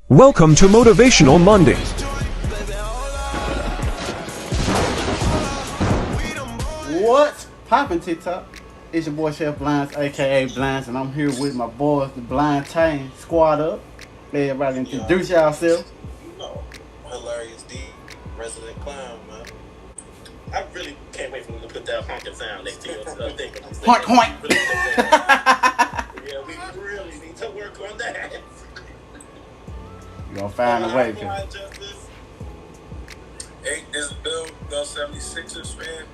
Welcome to Motivational Monday. What's poppin' TikTok? It's your boy Chef Blinds, aka Blinds, and I'm here with my boys, the Blindtitans. Squad up. Everybody introduce yourself. No, hilarious D, resident clown, man. I really can't wait for them to put that honking sound next to your thing. Honk, honk. Yeah, we really need to work on that. You gonna find a way, Flying Justice. Hey, this Bill 76ers fan.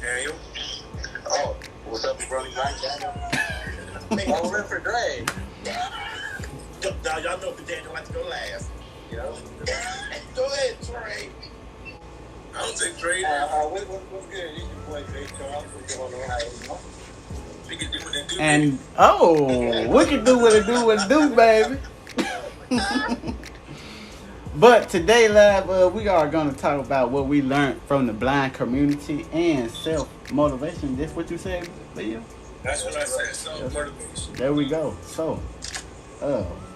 Daniel. Oh, what's up, brother? Over for Dre. Now y'all know if Daniel likes to go last. You know? Go ahead, Trey. I don't think Dre. What's good? It's your boy Trey Charles. What's going on? We can do what they do. And we can do what it do, baby. But today, live, we are going to talk about what we learned from the blind community and self-motivation. That's what you said, Leo? That's what I said. Self-motivation. There we go. So,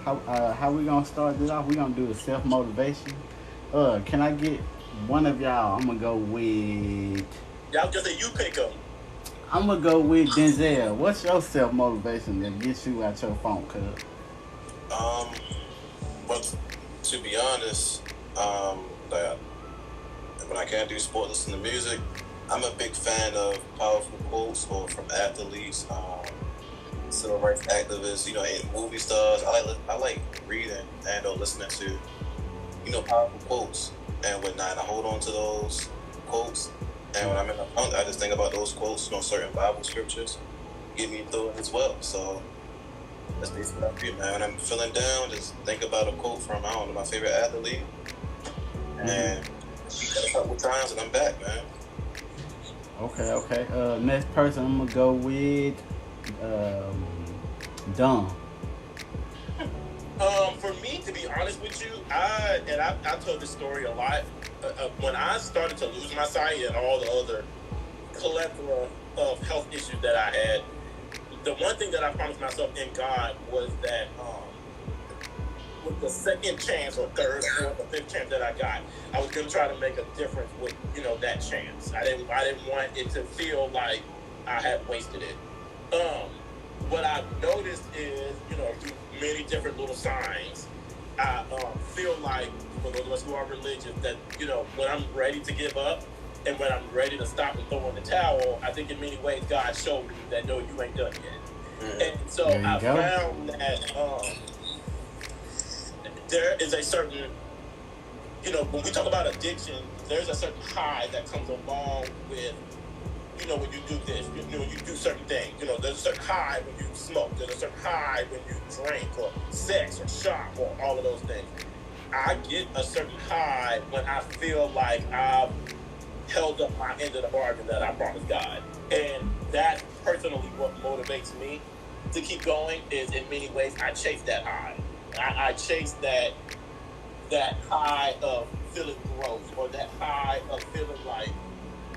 how we going to start this off? We're going to do the self-motivation. Can I get one of y'all? I'm going to go with... Y'all just say you pick them. I'm going to go with Denzel. What's your self-motivation that gets you out your phone, cuz? But to be honest, like when I can't do sport, listen to music. I'm a big fan of powerful quotes or from athletes, civil rights activists, and movie stars. I like reading and or listening to, powerful quotes and whatnot. I hold on to those quotes, and when I'm in a funk, I just think about those quotes, certain Bible scriptures get me through it as well. So that's basically what I do, man. When I'm feeling down, just think about a quote from, my favorite athlete. And a couple times and I'm back, man. Okay. Next person, I'm going to go with Don. For me, to be honest with you, I told this story a lot. When I started to lose my sight and all the other plethora of health issues that I had, the one thing that I promised myself in God was that with the second chance or third, fourth, or fifth chance that I got, I was going to try to make a difference with that chance. I didn't want it to feel like I had wasted it. What I've noticed is through many different little signs, I feel like for those of us who are religious that when I'm ready to give up and when I'm ready to stop and throw in the towel, I think in many ways God showed me that no, you ain't done yet. And so I found that there is a certain, when we talk about addiction, there's a certain high that comes along with, when you do this, when you do certain things. There's a certain high when you smoke. There's a certain high when you drink or sex or shop or all of those things. I get a certain high when I feel like I've held up my end of the bargain that I promised God. And that's personally what motivates me to keep going is in many ways I chase that high. I chase that high of feeling growth or that high of feeling like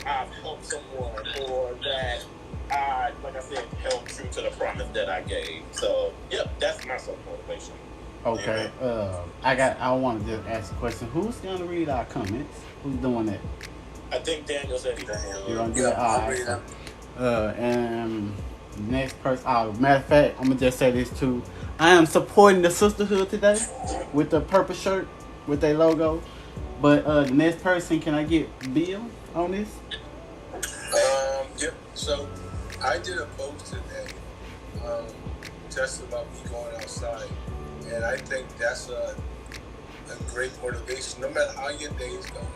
I've helped someone or that I, like I said, held true to the promise that I gave. So, that's my self-motivation. Okay. I want to just ask a question. Who's going to read our comments? Who's doing that? I think Daniel said he does. You're going to do that? All right. And next person. Matter of fact, I'm going to just say this too. I am supporting the sisterhood today with the purple shirt with their logo. But the next person, can I get Bill on this? Yep. So I did a post today, just about me going outside, and I think that's a great motivation. No matter how your day is going,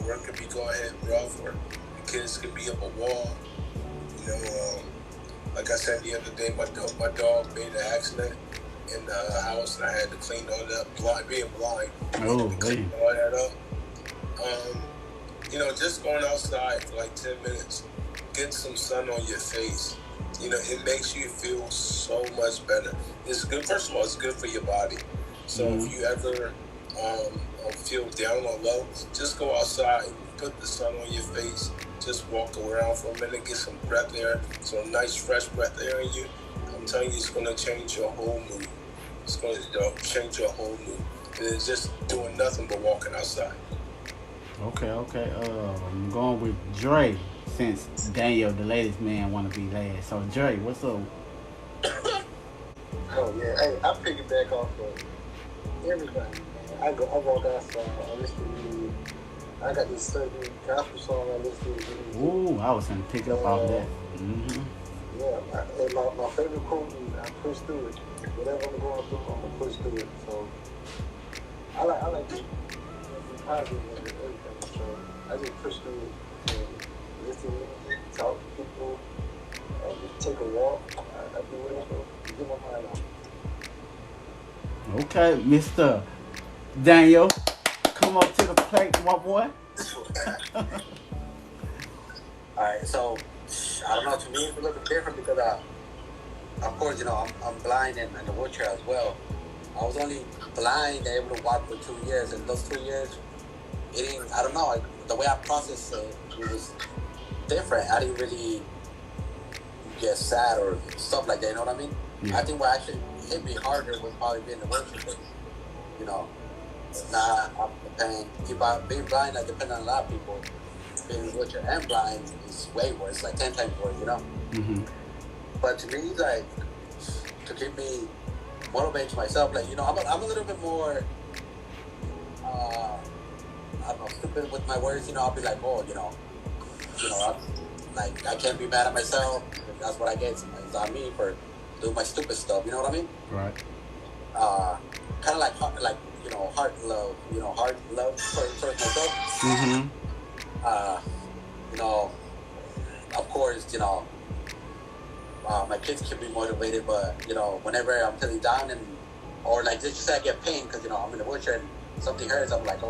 work could be going ahead rough, or the kids could be up a wall. Like I said the other day, my dog made an accident in the house, and I had to clean all that up. Being blind, clean all that up. Just going outside for like 10 minutes, getting some sun on your face, it makes you feel so much better. It's good. First of all, it's good for your body. So if you ever feel down or low, just go outside, put the sun on your face, just walk around for a minute, get some breath air, some nice fresh breath air in you. I'm telling you, it's going to change your whole mood. It's going to change your whole mood. And it's just doing nothing but walking outside. Okay. I'm going with Dre since Daniel, the latest man, want to be last. So Dre, what's up? Oh yeah, hey, I piggyback off of everybody, man. I walk outside, I listen to music. I got this certain gospel song I listen to. Ooh, I was gonna pick up off that. Yeah, and my favorite quote is I push through it. Whatever I'm going through, I'm gonna push through it. So I like to be positive and everything. So I just push through it. And listen to music, talk to people, just take a walk. I do whatever to get my mind off. Okay, Mr. Daniel, come up to the plate, my boy. Alright, so I don't know. To me, it's a little bit different because, of course, I'm blind and in the wheelchair as well. I was only blind and able to walk for 2 years, and those 2 years, it didn't. I don't know. The way I processed it, it was different. I didn't really get sad or stuff like that. You know what I mean? Yeah. I think what actually hit me harder was probably being in the wheelchair. Because, I'm being blind. I depend on a lot of people. Being in the wheelchair and blind is way worse, like 10 times worse. Mm-hmm. But to me, like, to keep me motivated to myself, like, I'm a little bit more, I don't know, stupid with my words. I'll be like, I can't be mad at myself. That's what I get. It's on me for doing my stupid stuff. You know what I mean? Right. Kind of like heart love. Heart love towards myself. Mm-hmm. Of course, my kids can be motivated, but whenever I'm feeling down or like just say I get pain because I'm in a wheelchair and something hurts, I'm like,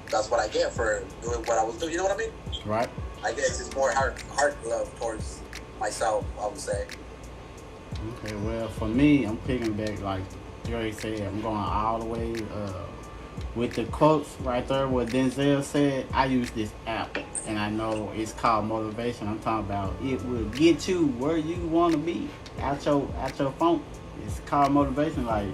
that's what I get for doing what I was doing. You know what I mean? Right. I guess it's more heart love towards myself, I would say. Okay, well, for me, I'm picking back, like Dre said, I'm going all the way with the quotes right there, what Denzel said. I use this app, and I know it's called Motivation. I'm talking about it will get you where you want to be out your phone. It's called Motivation. Like,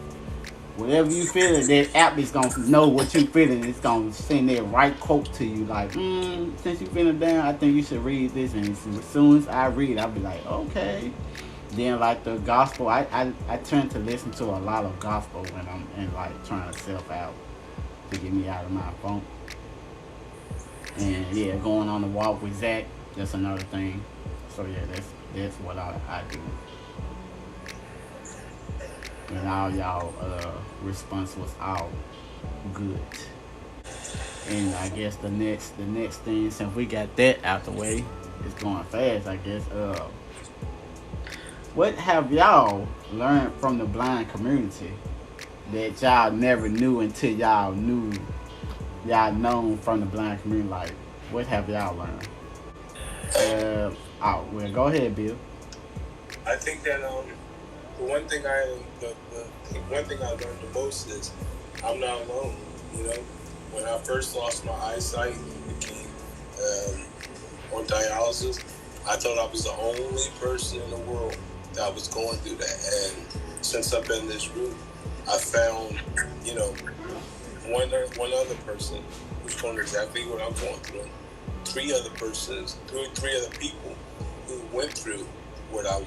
whatever you feeling, that app is going to know what you feeling. It's going to send that right quote to you. Like, since you feeling down, I think you should read this. And as soon as I read, I'll be like, okay. Then, like, the gospel, I tend to listen to a lot of gospel when I'm like trying to self out to get me out of my funk. And yeah, going on the walk with Zach, that's another thing. So yeah, that's what I do. And all y'all response was all good. And I guess the next thing, since we got that out the way, it's going fast, I guess. What have y'all learned from the blind community that y'all never knew until y'all known from the blind community? Like, what have y'all learned? Well, go ahead, Bill. I think that the one thing I learned the most is I'm not alone. When I first lost my eyesight and became on dialysis, I thought I was the only person in the world that was going through that. And since I've been in this room, I found, one other person who's going exactly what I'm going through. Three other people who went through what I'm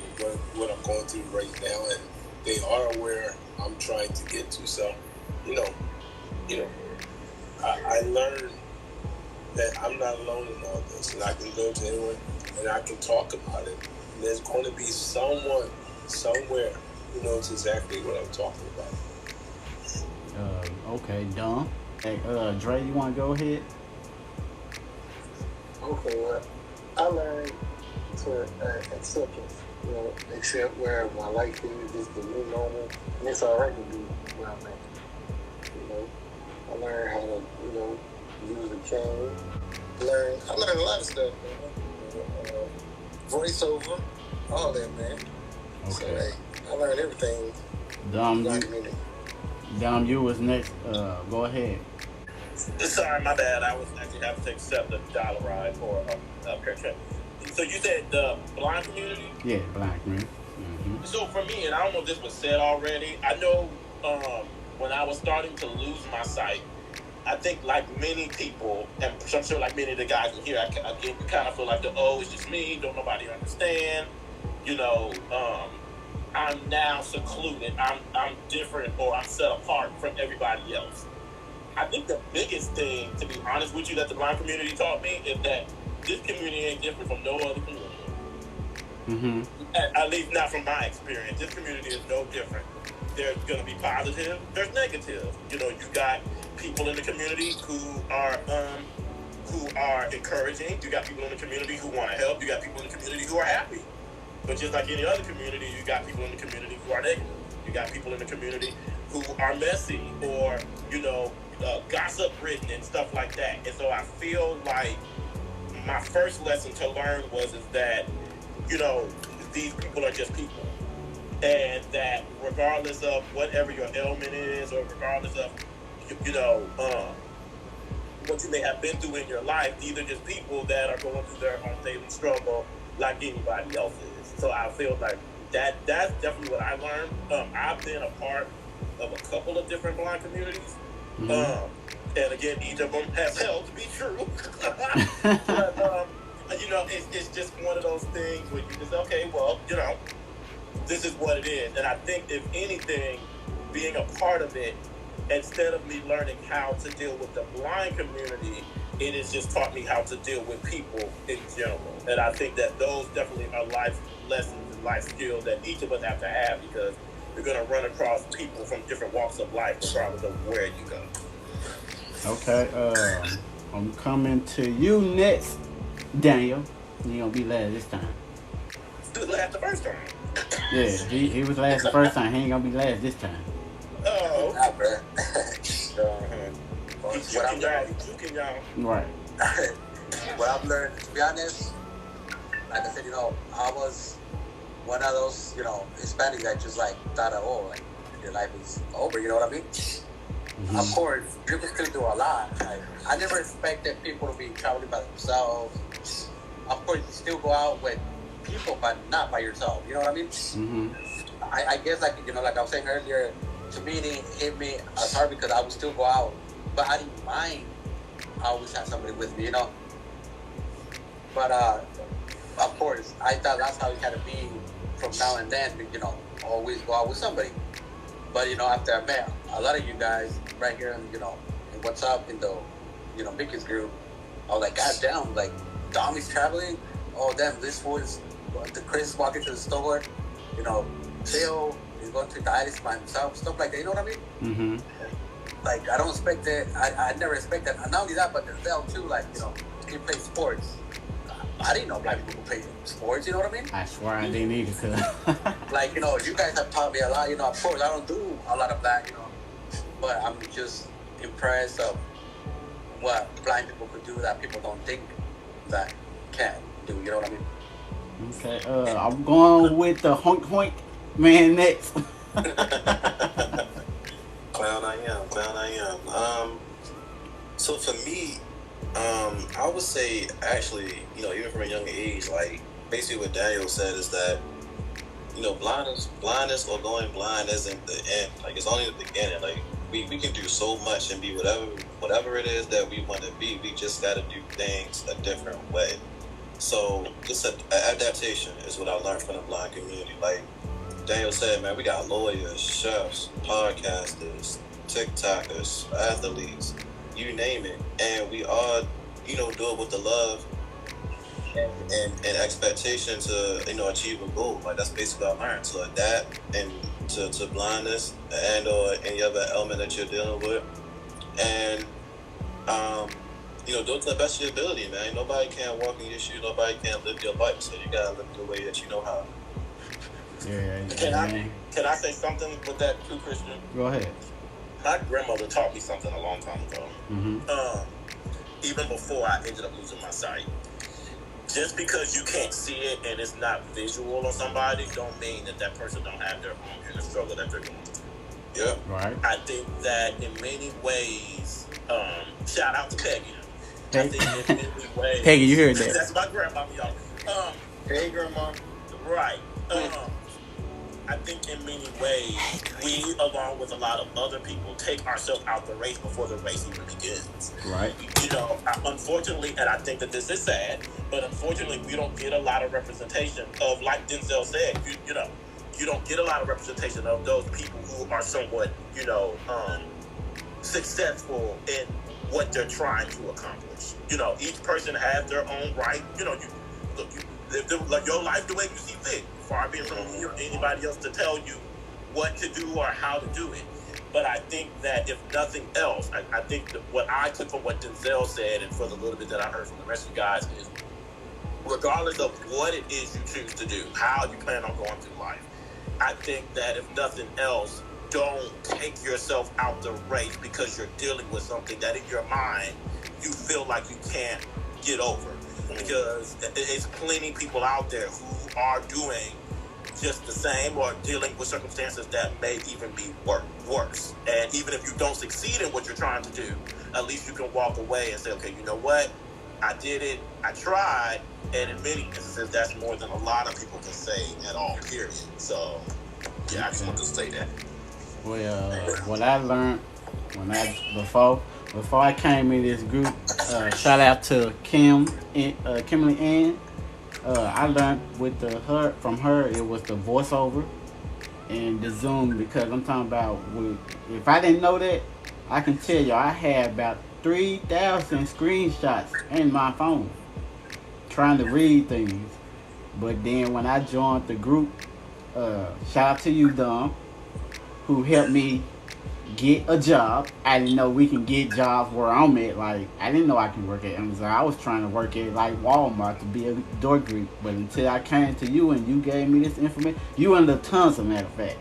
going through right now, and they are where I'm trying to get to. So, I learned that I'm not alone in all this, and I can go to anyone and I can talk about it. And there's going to be someone somewhere who knows exactly what I'm talking about. Okay, Don. Hey, Dre, you want to go ahead? Okay, well, I learned to acceptance, accept where my life is, this is the new normal, and it's all right to be where I'm at. I learned how to, use the cane. I learned a lot of stuff, man. Voiceover, all that, man. Okay. So, hey, I learned everything. Dom, you was next. Go ahead. Sorry, my bad. I was actually having to accept the dollar ride for a upgrade trip. So you said the blind community? Yeah, blind community. Mm-hmm. So for me, and I don't know if this was said already, I know when I was starting to lose my sight, I think like many people, and I'm sure like many of the guys in here, again, we kind of feel like it's just me, don't nobody understand, you know, I'm now secluded, I'm different, or I'm set apart from everybody else. I think the biggest thing, to be honest with you, that the blind community taught me is that this community ain't different from no other community. Mm-hmm. At least not from my experience. This community is no different. There's going to be positive. There's negative. You know, you got people in the community who are encouraging. You got people in the community who want to help. You got people in the community who are happy. But just like any other community, you got people in the community who are negative. You got people in the community who are messy or, you know, gossip ridden and stuff like that. And so I feel like my first lesson to learn is that, you know, these people are just people. And that regardless of whatever your ailment is, or regardless of, you know, what you may have been through in your life, these are just people that are going through their own daily struggle like anybody else is. So I feel like that's definitely what I learned. I've been a part of a couple of different blind communities. Mm-hmm. And again, each of them has held to be true. But, you know, it's just one of those things where you just, okay, well, you know, this is what it is. And I think, if anything, being a part of it, instead of me learning how to deal with the blind community, it has just taught me how to deal with people in general. And I think that those definitely are life lessons and life skills that each of us have to have, because you're going to run across people from different walks of life regardless of where you go. Okay, I'm coming to you next, Daniel. You gonna be last this time. Still last the first time. Yeah, he was last the first time. He ain't gonna be last this time. Oh. Nah, bro. Right. What I've learned, to be honest, like I said, you know, I was one of those, you know, Hispanics that just like thought, like your life is over. You know what I mean? Mm-hmm. Of course, people still do a lot. Like, I never expected people to be traveling by themselves. Of course, you still go out with people, but not by yourself. You know what I mean? Mm-hmm. I guess, like, you know, like I was saying earlier, to me, it hit me as hard because I would still go out, but I didn't mind. I always had somebody with me, you know. But of course, I thought that's how it had to be from now and then. You know, always go out with somebody. But, you know, after I met a lot of you guys right here, and, you know, in What's Up in the, you know, Mickey's group, I was like, God damn, like, Tommy's traveling? Oh, damn, this fool is, the Chris is walking to the store, you know, Theo is going to the itis by himself, stuff like that, you know what I mean? Mm-hmm. Like, I don't expect that, I never expect that. And not only that, but Theo, too, like, you know, he plays sports. I didn't know black people play sports, you know what I mean? I swear I didn't either, cause like, you know, you guys have taught me a lot, you know, of course, I don't do a lot of black, you know, but I'm just impressed of what blind people could do that people don't think that can do, you know what I mean? Okay, I'm going with the honk man next. Clown I am. So for me, I would say, actually, you know, even from a young age, like, basically what Daniel said is that, you know, blindness or going blind isn't the end. Like, it's only the beginning. Like, we can do so much and be whatever it is that we want to be. We just got to do things a different way. So just an adaptation is what I learned from the blind community. Like Daniel said, man, we got lawyers, chefs, podcasters, TikTokers, athletes, you name it. And we all, you know, do it with the love and expectation to, you know, achieve a goal. Like, that's basically what I learned, to adapt and to blindness and or any other element that you're dealing with. And you know, do it to the best of your ability, man. Nobody can walk in your shoes, nobody can live your life, so you gotta live the way that you know how. Yeah. Can I say something with that too, Christian? Go ahead. My grandmother taught me something a long time ago. Mm-hmm. Even before I ended up losing my sight. Just because you can't see it and it's not visual on somebody, don't mean that person don't have their own inner struggle that they're going through. Yeah. Right. I think that in many ways, shout out to Peggy. I think in many ways, Peggy, you heard that? That's my grandma, y'all. Hey, grandma. Right. I think in many ways, we, along with a lot of other people, take ourselves out the race before the race even begins. Right. You know, unfortunately, and I think that this is sad, but unfortunately, we don't get a lot of representation of, like Denzel said, you know, you don't get a lot of representation of those people who are somewhat, you know, successful in what they're trying to accomplish. You know, each person has their own right. You know, you live like your life the way you see fit. Far be it from anybody else to tell you what to do or how to do it. But I think that if nothing else, I think that what I took from what Denzel said, and for the little bit that I heard from the rest of you guys, is regardless of what it is you choose to do, how you plan on going through life, I think that if nothing else, don't take yourself out the race because you're dealing with something that in your mind you feel like you can't get over. Because there's plenty of people out there who are doing just the same or dealing with circumstances that may even be worse. And even if you don't succeed in what you're trying to do, at least you can walk away and say, okay, you know what? I did it. I tried. And in many instances, that's more than a lot of people can say at all, period. So, yeah, I just want to say that. Well, what I learned before I came in this group, shout out to Kimberly Ann. I learned from her it was the voiceover and the Zoom, because I'm talking about if I didn't know that, I can tell you I had about 3,000 screenshots in my phone trying to read things. But then when I joined the group, shout out to you, Dom, who helped me get a job. I didn't know we can get jobs where I'm at. Like, I didn't know I can work at Amazon. I was trying to work at like Walmart to be a door greet. But until I came to you and you gave me this information, you and the tons, of matter of fact.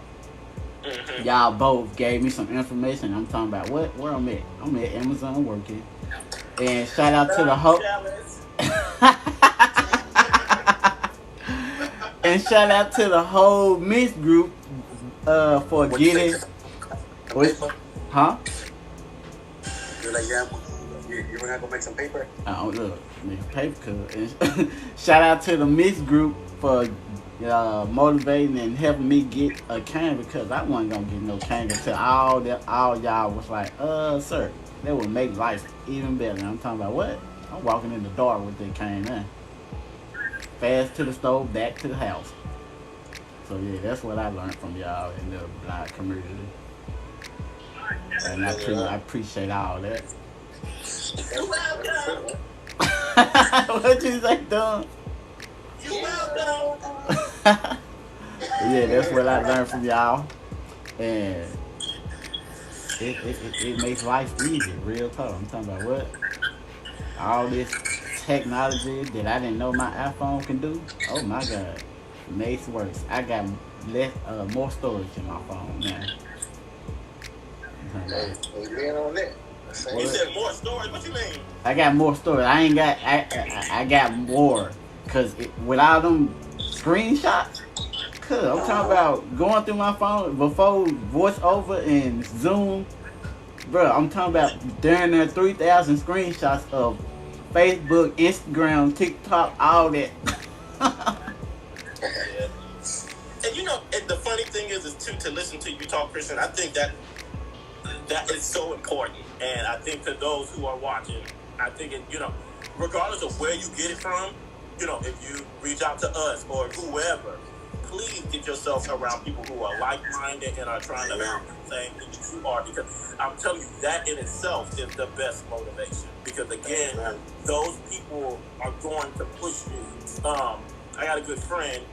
Mm-hmm. Y'all both gave me some information. I'm talking about where I'm at. I'm at Amazon working. And shout out to the whole and shout out to the whole Miss group for getting. Huh? You're like, yeah, you were not gonna make some paper? Oh, look, make a paper cut. Shout out to the Miss group for motivating and helping me get a cane, because I wasn't gonna get no cane until all y'all was like, sir, that would make life even better. And I'm talking about what? I'm walking in the dark with that cane now. Fast to the stove, back to the house. So yeah, that's what I learned from y'all in the blind community. And I appreciate all that. You're welcome. What you say, Don? You're welcome. Yeah, that's what I learned from y'all. And it makes life easy, real talk. I'm talking about what? All this technology that I didn't know my iPhone can do. Oh my God. It makes it worse. I got more storage in my phone now. Amen on that. You said more storage? What you mean? I got more storage. I got more. Because with all them screenshots, I'm talking about going through my phone before voiceover and Zoom. Bro, I'm talking about during there 3,000 screenshots of Facebook, Instagram, TikTok, all that. Yeah. And you know, and the funny thing is too, to listen to you talk, Christian, I think that is so important. And I think to those who are watching, I think, you know, regardless of where you get it from, you know, if you reach out to us or whoever, please get yourself around people who are like-minded and are trying to learn the same thing that you are. Because I'm telling you, that in itself is the best motivation. Because again, those people are going to push you. I got a good friend.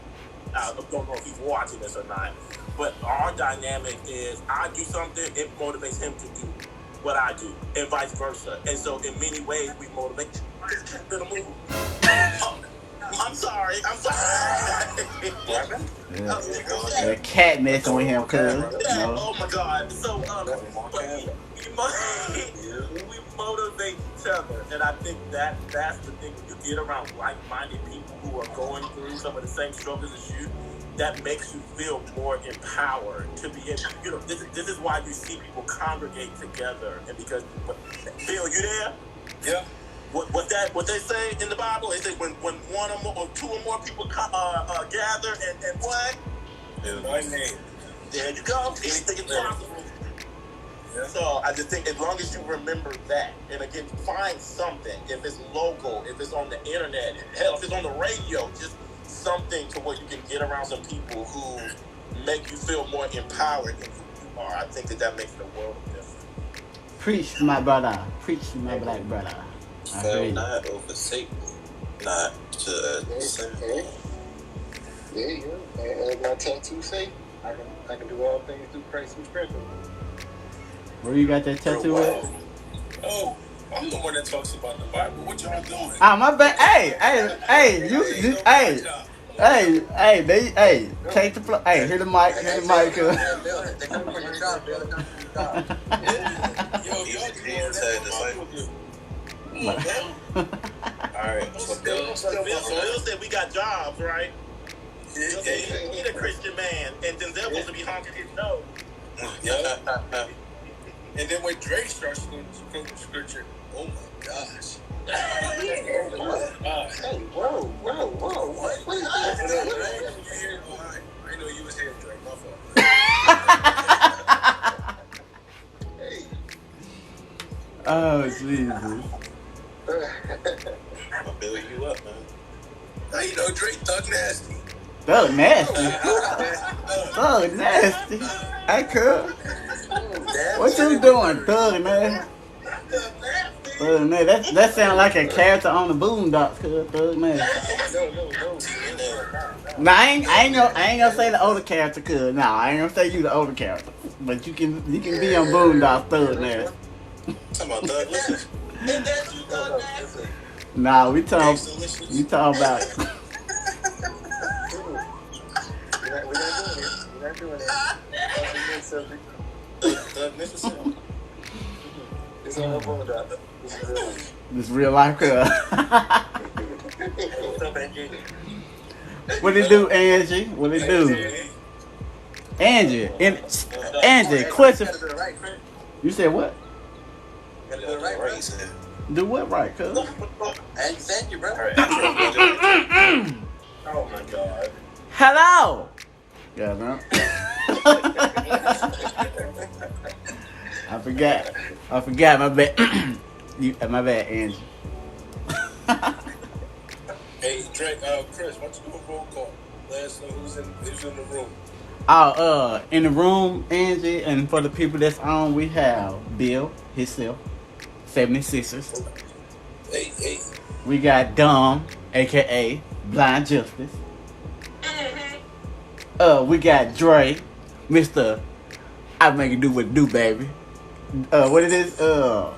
I don't know if he's watching this or not, but our dynamic is I do something, it motivates him to do what I do, and vice versa. And so in many ways, we motivate you. I'm sorry. The cat messing with him, cuz. Yeah, oh my God. So, we motivate each other. And I think that's the thing. When you get around like-minded people who are going through some of the same struggles as you, that makes you feel more empowered to be able, you know, this is why you see people congregate together. And because, Bill, you there? Yeah. What they say in the Bible? They say when one or more, or two or more people gather and what? My name. There you go. Anything is possible. Yeah. So I just think as long as you remember that, and again, find something. If it's local, if it's on the internet, hell, if it's on the radio, just something to where you can get around some people who make you feel more empowered than who you are. I think that makes the world of difference. Preach, my brother. Preach, my black brother. Fail not or forsake not to sin. Yeah, yeah. And as my tattoo say, I can do all things through Christ who strengthens me. Where you got that tattoo at? Oh, I'm the one that talks about the Bible. What y'all doing? Ah, my bad. Hey, take the floor. Hey, hear the mic. They're coming for your job, Bill. They're coming for your job. Yo, y'all do all that. Alright, so Bill said we got jobs, right? Bill said he's a Christian man, and Denzel supposed to be honking his nose. Yeah. And then when Drake starts to quote the scripture, oh my gosh. Hey, whoa. What is that? I know you was here, Drake. My fault. Hey. Oh, Jesus. I'll build you up, man. Now you know Drake thug nasty. Thug nasty. Thug nasty. Hey, cuz. What you doing, thug nasty? Thug nasty. That sounds like a character on the Boondocks, cuz. Thug nasty. No. Nah, I ain't gonna say the older character, cuz. Nah, I ain't gonna say you the older character. But you can be on Boondocks, thug nasty. Talking about Thug Listen. Nah, we talk about We're not doing it. That's a good subject. Thug Listen. It's on the phone, doctor. this real life, cuz. What it do, Angie? What it do? Angie, question. You said what? Do what right, cuz? And thank you, bro. Oh my God. Hello! Yeah, no. I forgot, my bad. My bad, Angie. Hey, Drake, Chris, why don't you do a roll call? Let us know who's in the room. In the room, Angie, and for the people that's on, we have Bill, himself, 76ers. Hey. We got Dom, aka Blind Justice. We got Dre, Mr. I make it do what it do, baby. What it is? Yeah.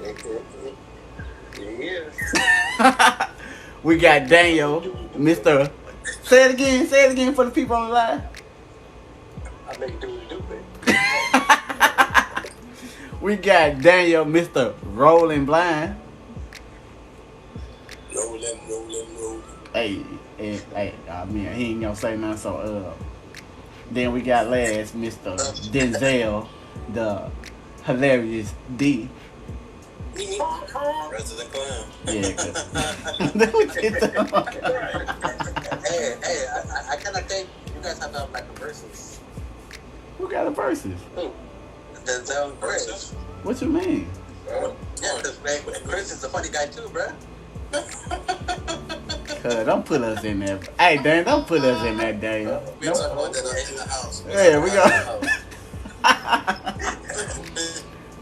We got Daniel, Mr. Say it again for the people on the line. I make it do what it do, baby. We got Daniel, Mr. Rolling Blind. Rolling. Hey, I mean, he ain't gonna say nothing, so, then we got last, Mr. Denzel, the hilarious D. Resident Clown. Yeah, Hey, I kind of think you guys have to have like a versus. Who got a versus? Denzel Chris. What you mean? Yeah, because Chris is a funny guy too, bro. Don't put us in there. Hey, Dan, don't put us in that, Daniel. We talking about that in the house. Yeah,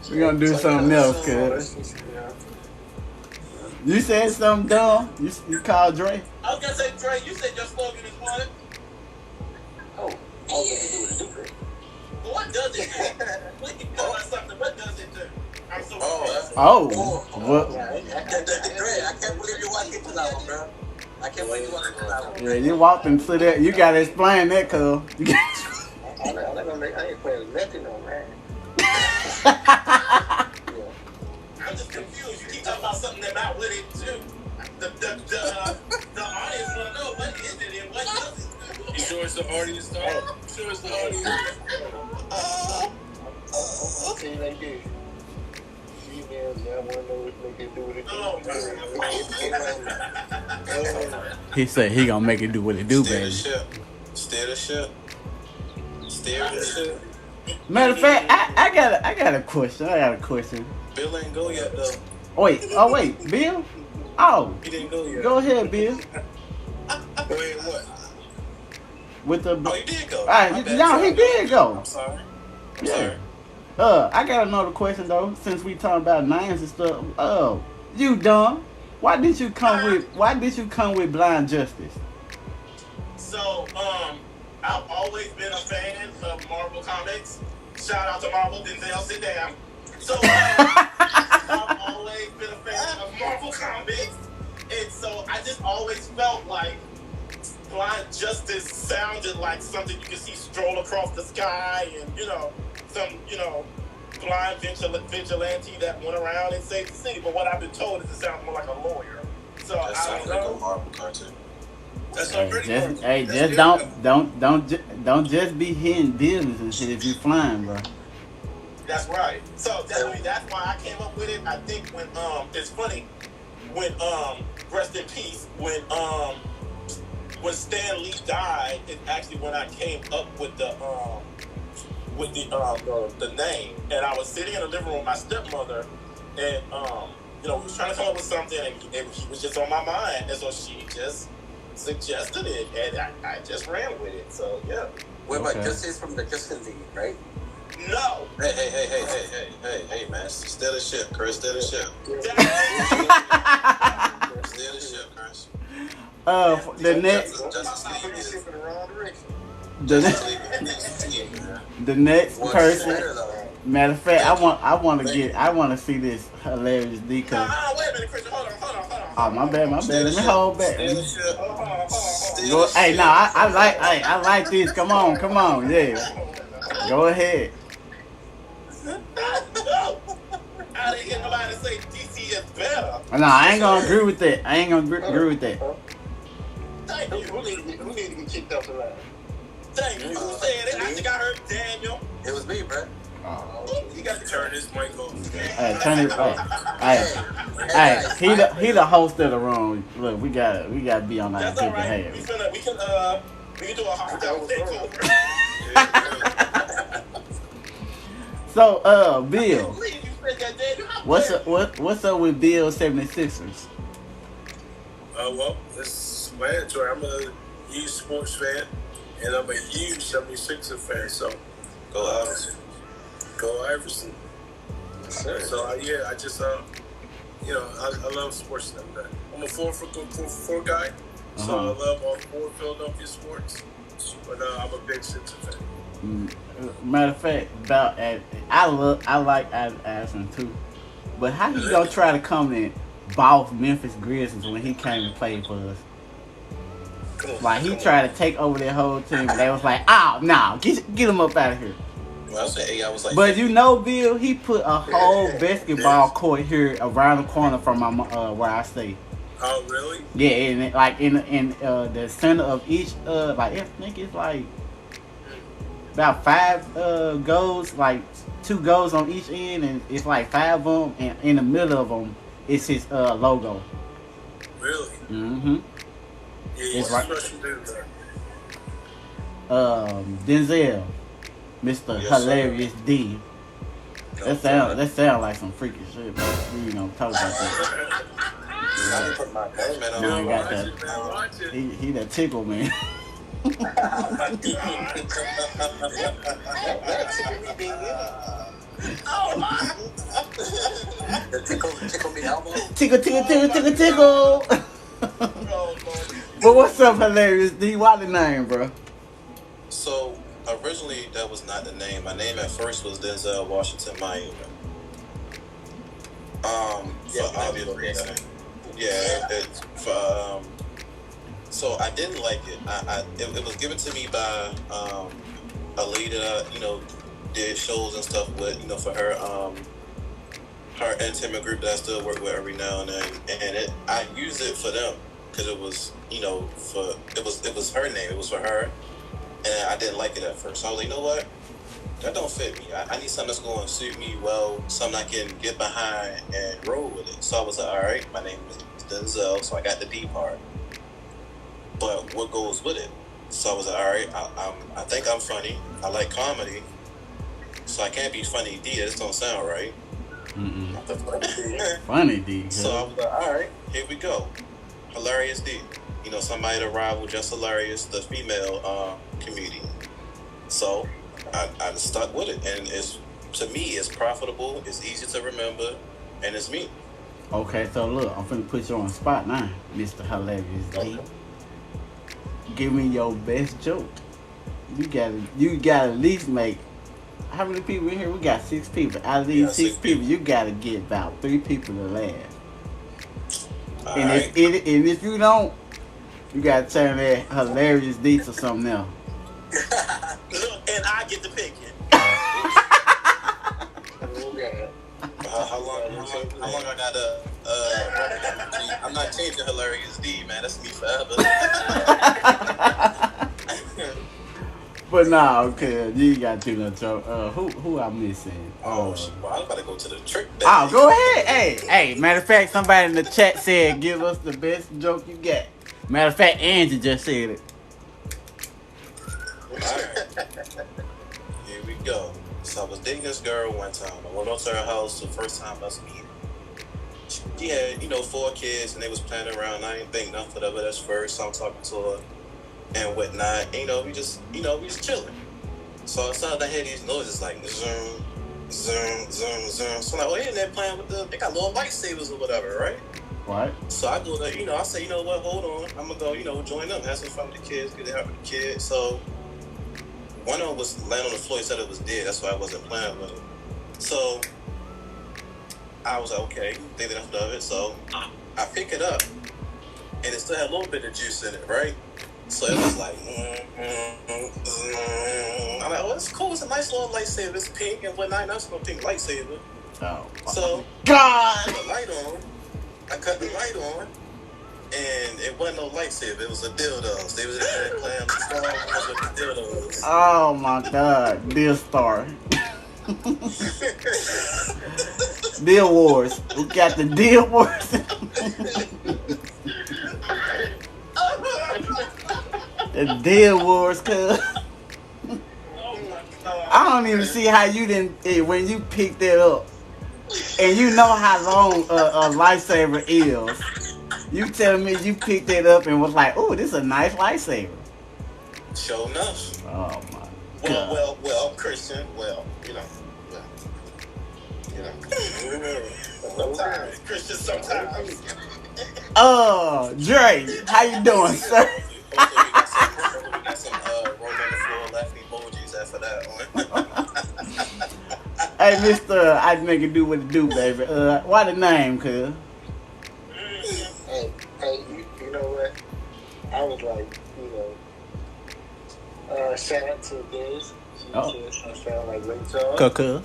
we gonna do something else, cuz. You said something dumb? You called Dre? I was gonna say, Dre, you said your slogan is what? Oh, all they can do is do it. Well, what does it do? When you tell us something, what does it do? I'm so confused. What? Dre, I can't believe you walked into that one, bro. I can't believe you walked into that one. Yeah, you walked into that. You gotta explain that, cuz. I ain't playing nothing on that. I'm just confused. You keep talking about something about what it do. The audience want to know what is it and what does it do. You sure it's the audience, though? You sure it's the audience? I'll tell you like this. Females, y'all want to know what they can do with it. He said he gonna make it do what it do, baby. Steer the ship. scared and shit. Matter of fact, I got a question. I got a question. Bill ain't go yet though. Wait, Bill? Oh, He didn't go yet. go ahead, Bill. Wait, what? With the Oh, he did go. Alright, My bad, no, sorry. he did go. I'm sorry. I'm Yeah. sorry. I got another question though. Since we talking about names and stuff, you dumb. Why did you come with Blind Justice? So, I've always been a fan of Marvel Comics. Shout out to Marvel, Denzel, sit down. So, I've always been a fan of Marvel Comics. And so, I just always felt like Blind Justice sounded like something you could see stroll across the sky and, some, blind vigilante that went around and saved the city. But what I've been told is it sounds more like a lawyer. So, That I sounds don't like know. a Marvel cartoon. That's already Just don't just be hitting buildings and shit if you flying, bro. That's right. So that's why I came up with it. I think when it's funny when rest in peace when Stan Lee died, it's actually when I came up with the name. And I was sitting in the living room with my stepmother, and we was trying to come up with something, and he was just on my mind, and so she just suggested it, and I just ran with it. So yeah. What about Justice from the Justice League, right? No. Hey, man. Steady the ship, Chris. Steady the ship. Steady the ship, Chris. The next person. Matter of fact, I want to see this hilarious D. Cause Wait a minute, Christian. Hold on. oh, my bad. Let me hold back. Steady the ship. Go, hey, no, I like this. Come on, yeah. Go ahead. I didn't hear nobody say DC is better. No, I ain't gonna agree with that. Thank you. Who need to get kicked off the line? Thank you. Who said it? I think I heard Daniel. It was me, bro. He got to turn his mic off. Hey, turn it. Hey, he the host of the room. Look, we gotta be on that That's good all right. behavior. We can do a hostile takeover. So, Bill, Please, you said that, Daniel. what's up with Bill 76ers? Well, this is my answer. I'm a huge sports fan, and I'm a huge 76er fan. So, Go Iverson. go Iverson. So, I just, I love sports. I'm a 4-for-4 guy, so I love all 4 Philadelphia sports. But I'm a big Sixers fan. Matter of fact, I like Addison too, but how he gonna try to come and boss Memphis Grizzlies when he came and played for us? Like he tried to take over their whole team, and they was like, "Oh no, get him up out of here." Well, I was saying, I was like, But Bill, he put a whole basketball court here around the corner from my where I stay. Oh, really? Yeah, and like in the center of each like I think it's like about 5 goals, like 2 goals on each end, and it's like 5 of them, and in the middle of them it's his logo. Really? Mm-hmm. Yeah, It's he's right. special dude there. Denzel, Mr. Yes, Hilarious D. That sound like some freaky shit, but we ain't gonna talk about that. I didn't put my man on. No, he got Watch that. it, man. Watch it. He that tickle man. Oh my! Tickle me elbow. Tickle. Oh, Lord. But what's up, Hilarious D? Why the name, bro? So originally that was not the name. My name at first was Denzel Washington Miami. For obvious reason. Yeah, so I didn't like it. It was given to me by a lady that did shows and stuff with, for her her intimate group that I still work with every now and then, and I used it for them because it was it was her name, it was for her, and I didn't like it at first. So I was like, you know what? That don't fit me. I need something that's going to suit me well, something I can get behind and roll with it. So I was like, all right, my name is Denzel, so I got the D part. But what goes with it? So I was like, all right, I think I'm funny. I like comedy, so I can't be funny D. This don't sound right. Mm-mm. The fuck? Funny D. So I was like, all right, here we go. Hilarious D. You know, somebody to rival just hilarious, the female comedian. So I stuck with it, and to me, it's profitable, it's easy to remember, and it's me. Okay, so look, I'm finna put you on the spot now, Mr. Hilarious D. Give me your best joke. You gotta at least make. How many people in here? We got 6 people. Out of these 6 people, you gotta get about 3 people to laugh. And if you don't, you gotta turn that Hilarious D to something else. Look, and I get to pick it. How long I gotta I'm not changing Hilarious D, man. That's me forever. But nah, okay, you ain't got too much joke. Who I missing? Well, I'm about to go to the trick bag. Oh, go ahead. Hey, matter of fact, somebody in the chat said give us the best joke you got. Matter of fact, Angie just said it. Alright. Here we go. So I was dating this girl one time. I went up to her house the first time us meeting. She had, 4 kids, and they was playing around. I didn't think nothing of it at first, so I'm talking to her and whatnot. And, we just chilling. So I started to hear these noises like zoom, zoom, zoom, zoom. So I'm like, oh, yeah, they're playing with they got little lightsabers or whatever, right? Right. So I go to, I say, you know what, hold on. I'm going to go, join them, have some fun with the kids, get out with the kids. So one of them was laying on the floor. He said it was dead. That's why I wasn't playing with it. So I was like, okay, thinking enough of it. So I pick it up, and it still had a little bit of juice in it, right? So it was like, I'm like, oh, it's cool. It's a nice little lightsaber. It's pink and whatnot. That's no pink lightsaber. Oh, so God. I cut the light on. And it wasn't no lightsaber. It was a dildo. They was in there playing Star Wars with the dildos. Oh my God, Deal Star. Deal Wars. We got the Deal Wars. The Deal Wars, cuz. I don't even see how you didn't, when you picked it up, and you know how long a lightsaber is. You telling me you picked it up and was like, "Ooh, this is a nice lightsaber." Sure enough. Oh my God. Well, Christian. Well, sometimes Christian, sometimes. Oh, Dre, how you doing, sir? We got some roll on the floor laughing emojis after that one. Hey, Mr. I make it do what it do, baby. Why the name, cuz? Hey, you know what? I was like, shout out to Biz. She said I sound like Ray Charles. Cuz.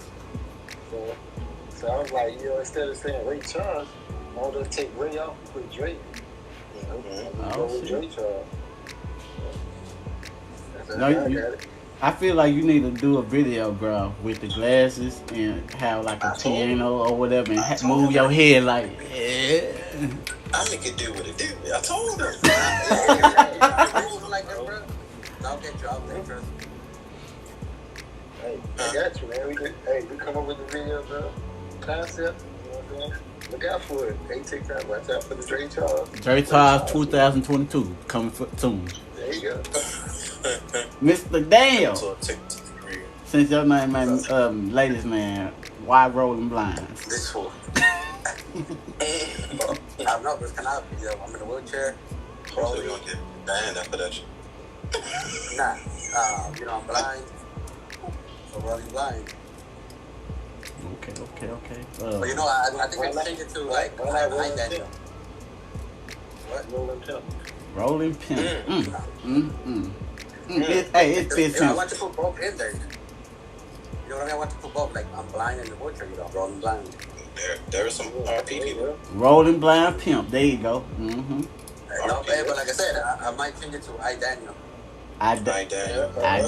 So I was like, instead of saying Ray Charles, I want to take Ray off and put Drake. Go with Ray Charles. No, I feel like you need to do a video, bro, with the glasses and have like a piano or whatever and move your head like, yeah. I make it do what it do. I told her. Like that, bro. I'll get you out there first. Hey, I got you, man. We come up with the video, bro. Concept, you know what I'm saying? Look out for it. Hey, TikTok, watch out for the Dre Charles. Dre Charles 2022 coming soon. There you go. Mr. Daniel, since your name, man, ladies, man, why rolling blinds? This fool. I'm not, but can I be? I'm in a wheelchair. Hopefully we don't get banned after that shit. Nah, I'm blind. So rolling blind. Okay. But I think we can change it to like I Daniel. What? Rolling Pimp. Rolling Pimp. Hey, it fits I him. want to put both in there. You know what I mean? I want to put both. Like I'm blind in the wheelchair. Rolling blind. There are some RP people. Rolling blind pimp. There you go. Mm-hmm. No, but like I said, I might change it to I Daniel. I Daniel. I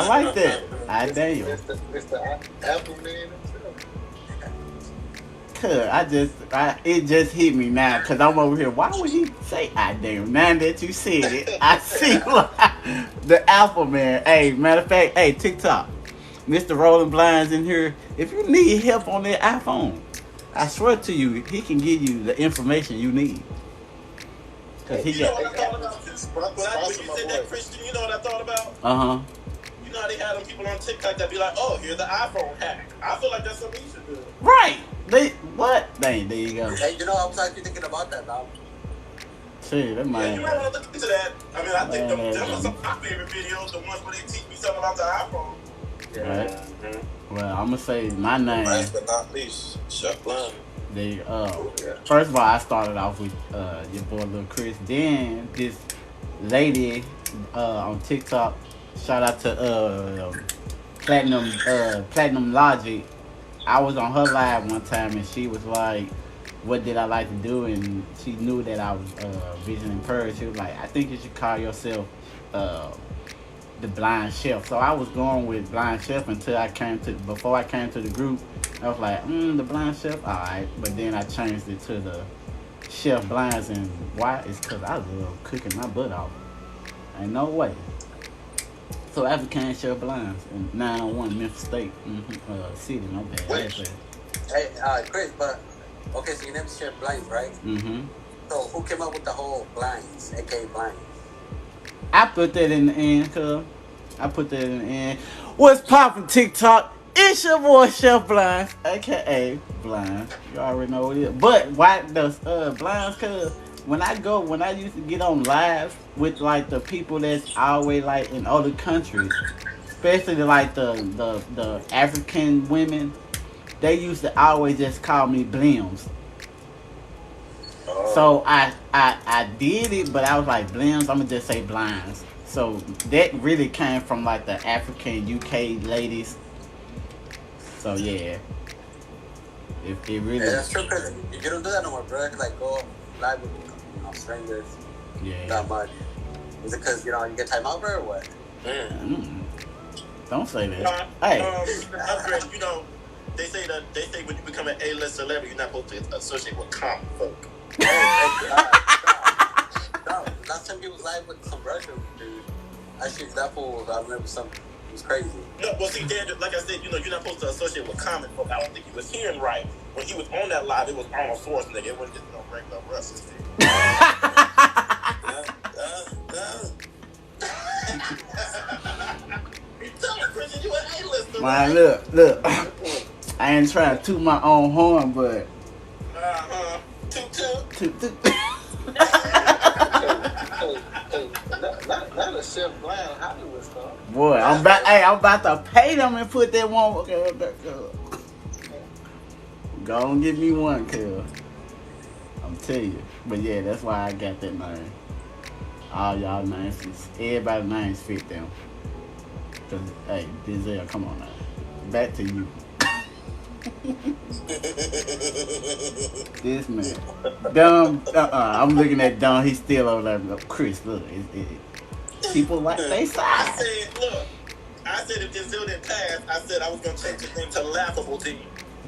like that. I Daniel. Mr. Apple Man himself. it just hit me now because I'm over here. Why would he say I damn? Now that you said it, I see why. The Alpha Man. Hey, matter of fact, hey, TikTok, Mr. Rolling Blinds in here. If you need help on that iPhone, I swear to you, he can give you the information you need. Cause he You know got. what I thought about too? When you said that, Christian, you know what I thought about? You know how they had them people on TikTok that be like, "Oh, here's the iPhone hack." I feel like that's something you should do. Right. There you go. Hey, you know, I was actually thinking about that now. See, that might. Yeah, you might want to look into that. I mean, I think them are some of my favorite videos, the ones where they teach me something about the iPhone. Yeah. Right. Well, I'm gonna say my name. Last but not least, Chef Blind. First of all, I started off with your boy Lil Chris. Then this lady on TikTok. Shout out to Platinum Logic. I was on her live one time and she was like, "What did I like to do?" And she knew that I was vision impaired. She was like, "I think you should call yourself the Blind Chef." So I was going with Blind Chef before I came to the group. I was like, the Blind Chef, all right. But then I changed it to the Chef Blinds, and why? It's because I love cooking my butt off. Ain't no way. So I became Chef Blinds in 901 Memphis State City. My bad. Hey, Chris, but okay, so your name's Chef Blinds, right? So who came up with the whole Blinds, aka Blinds? I put that in the end, cuz. What's poppin' TikTok? It's your boy Chef Blinds, aka Blinds. You already know what it is. But why does Blinds? Cuz when I used to get on live with like the people that's always like in other countries, especially like the African women, they used to always just call me Blims. So I did it, but I was like Blims. I'm gonna just say Blinds. So that really came from like the African UK ladies. So yeah, if it really. Yeah, that's true. Cause you don't do that no more, bro. Like go live with strangers. Yeah. That much. Is it because you get time out, bro, or what? Don't say that. Hey. Upgrade. They say when you become an A-list celebrity, you're not supposed to associate with common folk. No, last time he was live with some Russian dude. Actually, that fool, I remember something. It was crazy. No, well, see, Dan, like I said, you're not supposed to associate with common folk. I don't think he was hearing right. When he was on that live, it was Arnold Schwarzenegger. It wasn't just no regular Russian thing. Tell me, Christian, you an A-lister, Man, look. I ain't trying to toot my own horn, but. Toot. Not a Chef Blind Hollywood star. Boy, I'm about to pay them and put that one. Okay, go on, give me one, cuz. I'm telling you. But yeah, that's why I got that name. All y'all names, everybody's names fit them. Cause hey, Denzel, come on now. Back to you. This man, dumb. I'm looking at Don. He's still over there. Chris, look, people like they side. I said if Denzel didn't pass, I said I was gonna change his name to Laughable D.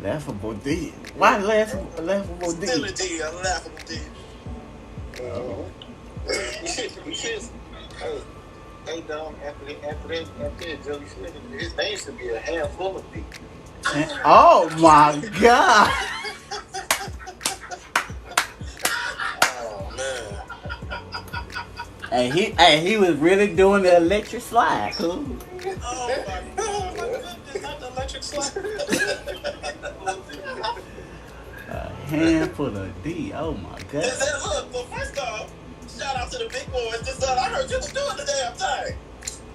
Laughable D. Why laughable D? Still a D, a Laughable D. We should. Hey, Dom. After that, Joey Smith, his name should be a handful of D. Oh my God! Oh man! And he was really doing the electric slide, cool. Oh my goodness! Not the electric slide. A handful of D. Oh my God! Look, well, first off, shout out to the big boys. I heard you was doing the damn thing.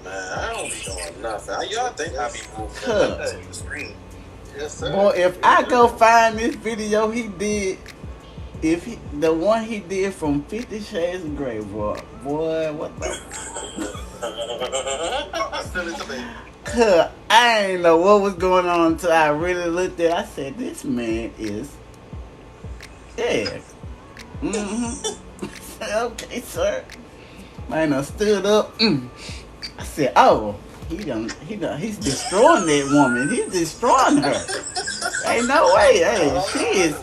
Man, I don't be doing nothing. Y'all think I be moving Huh. to the screen? Yes, sir. Boy, if I go find this video he did, the one he did from 50 Shades of Grey, boy, what the? I ain't know what was going on until I really looked at it. I said, this man is dead. Okay, sir. Man, I stood up. I said, oh, he's destroying that woman. He's destroying her. Ain't no way. Hey, she is.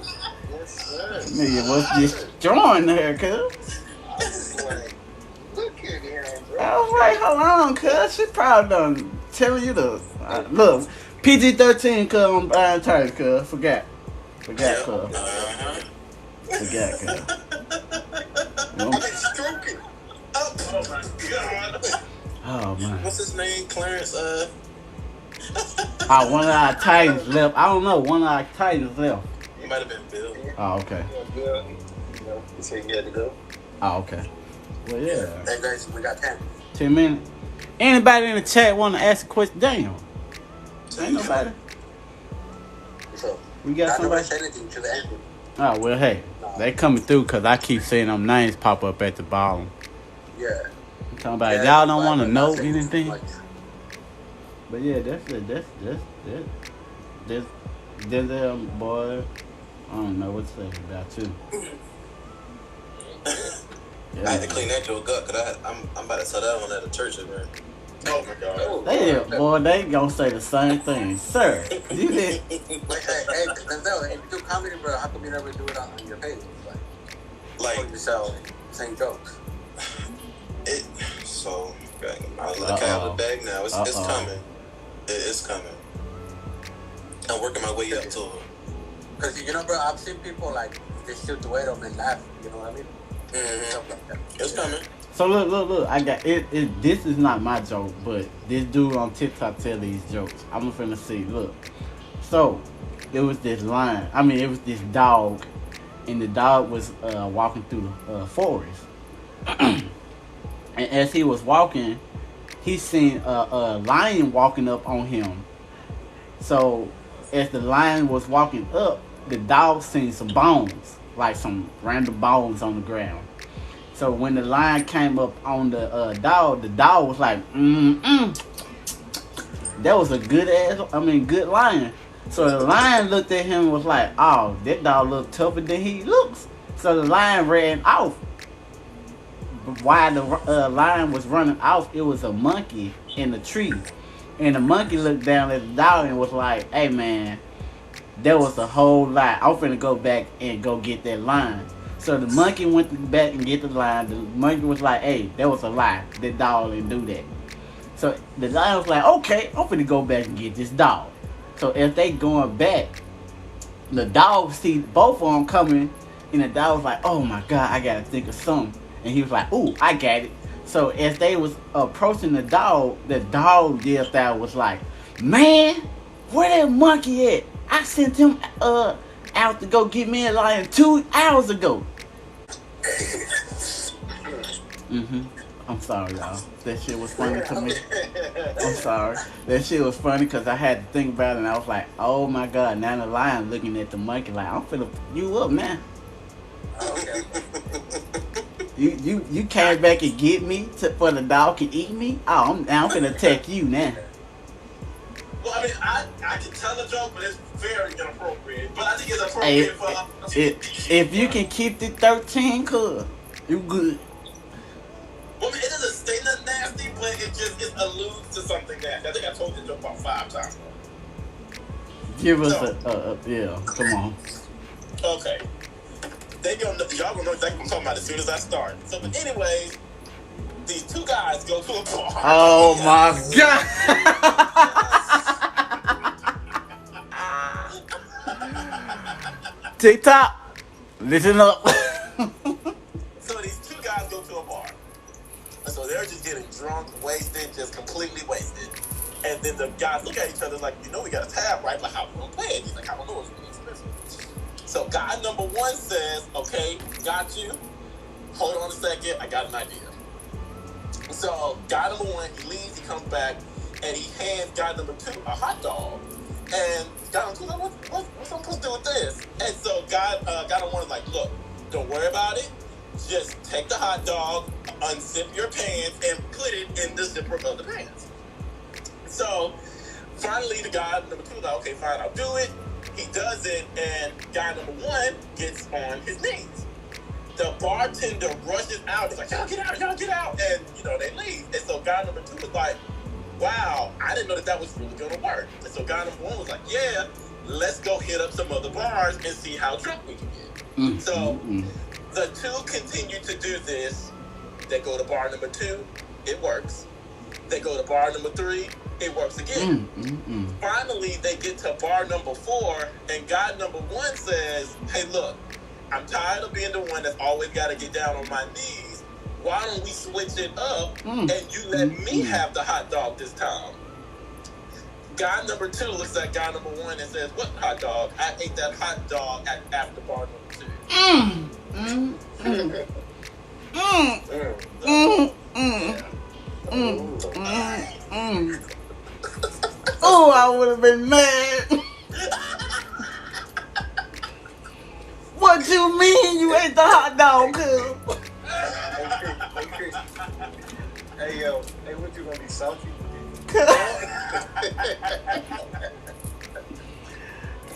Yes, sir. Nigga was destroying her, cuz. I was like, look at him, bro. I was like, hold on, cuz. She probably done telling you to. Look, PG-13, cuz, on Blindtitans, cuz. Forgot, cuz. Forgot, cuz. I've been stroking. Oh my god. Oh, man. What's his name? Clarence. One of our Titans left. I don't know. One of our Titans left. It might have been Bill. Oh, okay. Yeah, you know, he said he had to go. Oh, okay. Well, yeah. Hey guys, we got 10. 10 minutes. Anybody in the chat want to ask a question? Damn. Ain't nobody. So, We got I never somebody? said anything to the end. Oh, well, hey. They coming through because I keep seeing them names pop up at the bottom. Yeah. I'm talking about Yeah, y'all don't but want to I'm know not saying anything. much. But yeah, that's boy. I don't know what to say about you. I had to clean that joke up because I'm about to tell that one at the church event. Oh my god. They gonna say the same thing, sir. You did. Hey, Denzel, if you do comedy, bro, how come you never do it on your page? Like yourself, same jokes. So I was looking out the bag now. It's coming. It's coming. I'm working my way up to it. Because, you know, bro, I've seen people, like, they shoot the weight up and laugh, you know what I mean? Stuff like that. It's coming. So look. I got it. This is not my joke, but this dude on TikTok tell these jokes. I'm finna see. Look. So it was this lion. I mean, it was this dog, and the dog was walking through the forest. And as he was walking, he seen a lion walking up on him. So as the lion was walking up, the dog seen some bones, like some random bones on the ground. So when the lion came up on the dog was like, that was a good lion. So the lion looked at him and was like, oh, that dog look tougher than he looks. So the lion ran off. But while the lion was running off, it was a monkey in the tree. And the monkey looked down at the dog and was like, hey man, that was a whole lie. I'm finna go back and go get that lion. So the monkey went back and get the lion. The monkey was like, hey, that was a lie. That dog didn't do that. So the lion was like, okay, I'm finna go back and get this dog. So if they going back, the dog see both of them coming, and the dog was like, oh my God, I gotta think of something. And he was like, ooh, I got it. So as they was approaching the dog yelled out, was like, man, where that monkey at? I sent him out to go get me a lion 2 hours ago. I'm sorry, y'all. That shit was funny to me. I'm sorry. That shit was funny because I had to think about it, and I was like, oh my God, now the lion looking at the monkey like, I'm finna you up now. Okay. You came back and get me for the dog can eat me? Oh, I'm finna attack you now. Well, I mean, I can tell a joke, but it's very inappropriate. But I think it's appropriate for... If you can keep the 13, cuz, you good. Well, I mean, it doesn't say nothing nasty, but it alludes to something nasty. I think I told the joke about 5 times. Give us yeah, come on. Okay. Y'all gonna know exactly what I'm talking about as soon as I start. So, but anyways, these 2 guys go to a bar. Oh my God. TikTok, listen up. So these 2 guys go to a bar. And so they're just getting drunk, wasted, just completely wasted. And then the guys look at each other like, we got a tab, right? Like, how we gonna play it? He's like, I don't know, it's really expensive. So guy number 1 says, okay, got you. Hold on a second, I got an idea. So guy number 1, he leaves, he comes back, and he hands guy number 2 a hot dog. And guy number 2 like, what's I'm supposed to do with this? And so guy number 1 is like, look, don't worry about it. Just take the hot dog, unzip your pants, and put it in the zipper of the pants. So finally the guy number 2 is like, okay, fine, I'll do it. He does it, and guy number 1 gets on his knees. The bartender rushes out. He's like, y'all get out. And, they leave. And so guy number 2 is like, wow, I didn't know that was really going to work. And so guy number 1 was like, yeah, let's go hit up some other bars and see how drunk we can get. So the two continue to do this. They go to bar number 2, it works. They go to bar number 3, it works again. Finally, they get to bar number 4, and guy number 1 says, hey, look, I'm tired of being the one that's always got to get down on my knees. Why don't we switch it up and you let me have the hot dog this time? Guy number 2 looks at guy number 1 and says, what hot dog? I ate that hot dog at after bar number 2. Oh, I would have been mad. What you mean you ate the hot dog, cuz? Hey, yo. Hey, what you gonna be salty?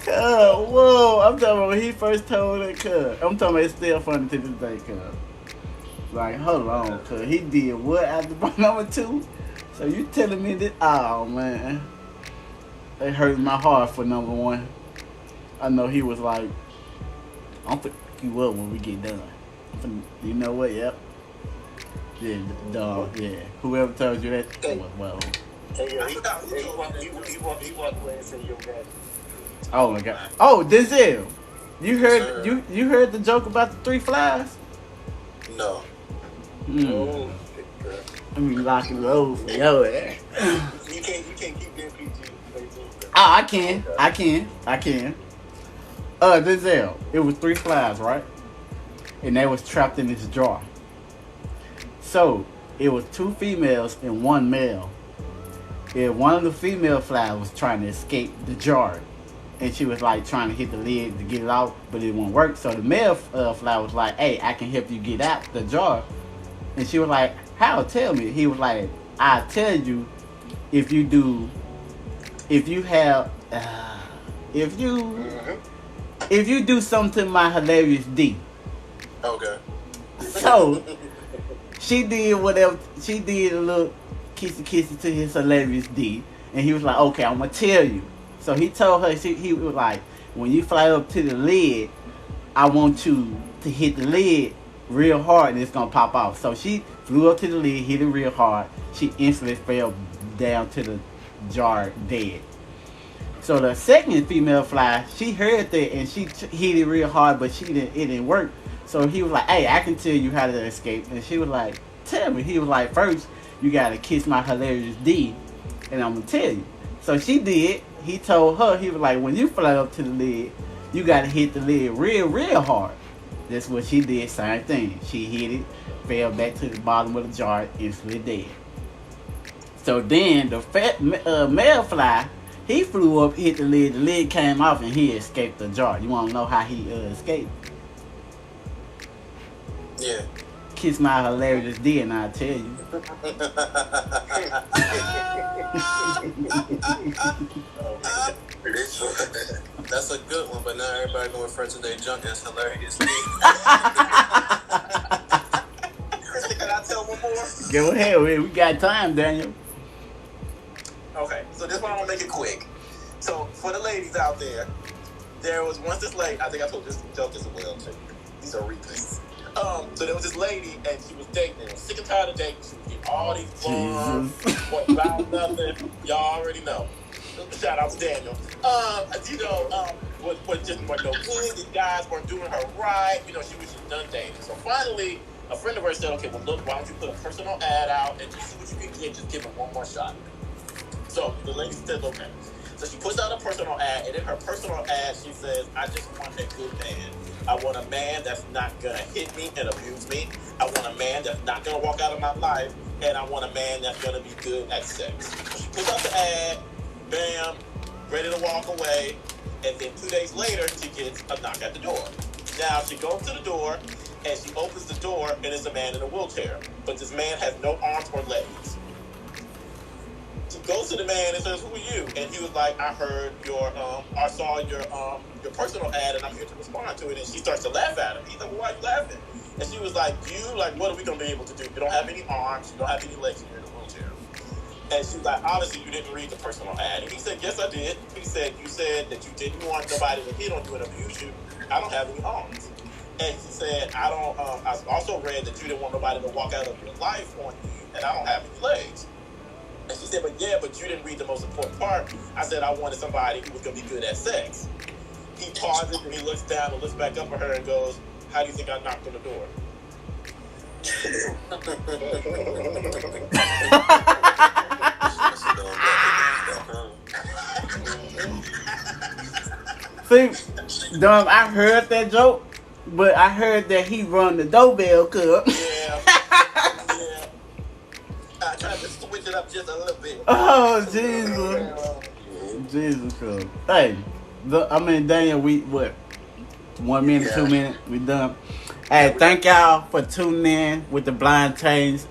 Whoa, I'm talking about when he first told it, cuz. I'm talking about it's still funny to this day, cuz. Like, hold on, cuz. He did what after bar number 2? So you telling me that? Oh, man. It hurt my heart for number 1. I know he was like, I'm finna pick you up when we get done. You know what? Yep. Yeah, dog. Yeah. Whoever tells you that, well. Hey, yo, he walked away and said, yo, God. Oh my God. Oh, Denzel. You heard you heard the joke about the 3 flies? No. Oh, I mean, lock and roll for yo. you can't keep getting PG. Oh, I can. Denzel, it was 3 flies, right? And they was trapped in this jar. So, it was 2 females and 1 male. And one of the female flies was trying to escape the jar. And she was like trying to hit the lid to get it out, but it won't work. So the male fly was like, hey, I can help you get out the jar. And she was like, how? Tell me. He was like, I'll tell you if you do something to my hilarious D. Okay. So she did whatever. She did a little kissy to his hilarious D. And he was like, okay, I'm going to tell you. So he told her, he was like, when you fly up to the lid, I want you to hit the lid real hard and it's going to pop off. So she flew up to the lid, hit it real hard. She instantly fell down to the jar dead. So the second female fly, she heard that and she hit it real hard, but it didn't work. So he was like, hey, I can tell you how to escape. And she was like, tell me. He was like, first, you got to kiss my hilarious D and I'm going to tell you. So she did. He told her, he was like, when you fly up to the lid, you got to hit the lid real hard. That's what she did, same thing. She hit it, fell back to the bottom of the jar, instantly dead. So then the male fly, he flew up, hit the lid came off, and he escaped the jar. You want to know how he escaped? Yeah. Kiss my hilarious D and I'll tell you. That's a good one, but now everybody going refer to their junk as hilarious. Can I tell one more? Go ahead, we got time, Daniel. Okay, so this one I'm gonna make it quick. So for the ladies out there was once this lady, I think I told this joke as well too. These are replays. So there was this lady and she was dating. I was sick and tired of dating. She was getting all these bums, what about nothing. Y'all already know. Shout out to Daniel. What just weren't no good. These guys weren't doing her right. You know, she was just done dating. So finally, a friend of hers said, okay, well look, why don't you put a personal ad out and just see what you can get, just give it one more shot. So the lady said, okay. So she puts out a personal ad, and in her personal ad, she says, I just want a good man. I want a man that's not going to hit me and abuse me. I want a man that's not going to walk out of my life. And I want a man that's going to be good at sex. So she puts out the ad, bam, ready to walk away. And then 2 days later, she gets a knock at the door. Now, she goes to the door, and she opens the door, and it's a man in a wheelchair. But this man has no arms or legs. She goes to the man and says, who are you? And he was like, I heard I saw your personal ad and I'm here to respond to it. And she starts to laugh at him. He's like, well, why are you laughing? And she was like, what are we going to be able to do? You don't have any arms, you don't have any legs, you're in a wheelchair. And she was like, obviously you didn't read the personal ad. And he said, yes, I did. He said, you said that you didn't want nobody to hit on you and abuse you. I don't have any arms. And he said, I also read that you didn't want nobody to walk out of your life on you, and I don't have any legs. And she said, but you didn't read the most important part. I said, I wanted somebody who was going to be good at sex. He pauses and he looks down and looks back up at her and goes, how do you think I knocked on the door? See, Dom, I heard that joke, but I heard that he run the doorbell club. Yeah. I tried to switch it up just a little bit. Oh, Jesus. Jesus Christ. Hey, Daniel, we, what? 1 minute, 2 minutes, we done. Hey, thank y'all for tuning in with the Blindtitans.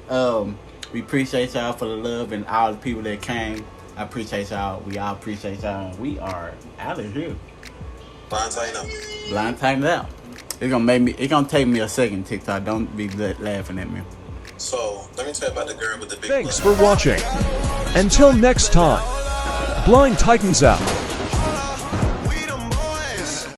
We appreciate y'all for the love and all the people that came. I appreciate y'all. We all appreciate y'all. We are out of here. Blindtighten out. It's gonna take me a second, TikTok. Don't be laughing at me. So let me tell you about the girl with the big Thanks butt. for watching. Until next time, Blindtitans out.